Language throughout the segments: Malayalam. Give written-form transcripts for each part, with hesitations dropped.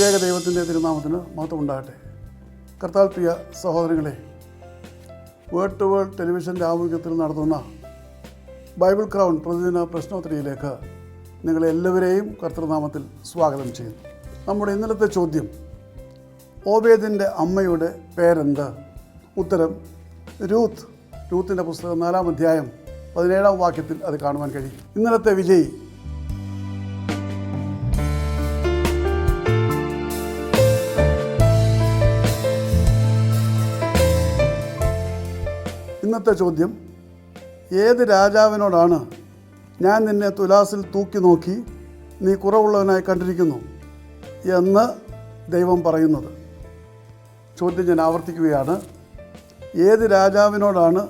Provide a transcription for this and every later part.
ത്രിയേക ദൈവത്തിൻ്റെ തിരുനാമത്തിന് മഹത്വം ഉണ്ടാകട്ടെ. കർത്താൽ പ്രിയ സഹോദരങ്ങളെ, വേർഡ് ടു വേൾഡ് ടെലിവിഷൻ്റെ ആഭിമുഖ്യത്തിൽ നടത്തുന്ന ബൈബിൾ ക്രൗൺ പ്രതിദിന പ്രശ്നോത്തരിയിലേക്ക് നിങ്ങളെല്ലാവരെയും കർത്തൃനാമത്തിൽ സ്വാഗതം ചെയ്യുന്നു. നമ്മുടെ ഇന്നലത്തെ ചോദ്യം, ഓബേദിൻ്റെ അമ്മയുടെ പേരെന്ത്? ഉത്തരം രൂത്ത്. രൂത്തിൻ്റെ പുസ്തകം 4-ാം അധ്യായം 17-ാം വാക്യത്തിൽ അത് കാണുവാൻ കഴിയും. ഇന്നലത്തെ വിജയി ഇന്നത്തെ ചോദ്യം, ഏത് രാജാവിനോടാണ് ഞാൻ നിന്നെ തുലാസിൽ തൂക്കി നോക്കി നീ കുറവുള്ളവനായി കണ്ടിരിക്കുന്നു എന്ന് ദൈവം പറയുന്നത്? ചോദ്യം ഞാൻ ആവർത്തിക്കുകയാണ്. ഏത് രാജാവിനോടാണ്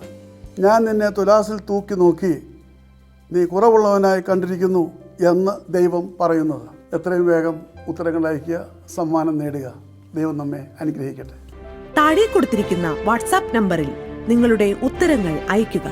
ഞാൻ നിന്നെ തുലാസിൽ തൂക്കി നോക്കി നീ കുറവുള്ളവനായി കണ്ടിരിക്കുന്നു എന്ന് ദൈവം പറയുന്നത്? എത്രയും വേഗം ഉത്തരങ്ങൾ അയക്കുക, സമ്മാനം നേടുക. ദൈവം നമ്മെ അനുഗ്രഹിക്കട്ടെ. താഴെ കൊടുത്തിരിക്കുന്ന വാട്സാപ്പ് നമ്പറിൽ നിങ്ങളുടെ ഉത്തരങ്ങൾ അയയ്ക്കുക.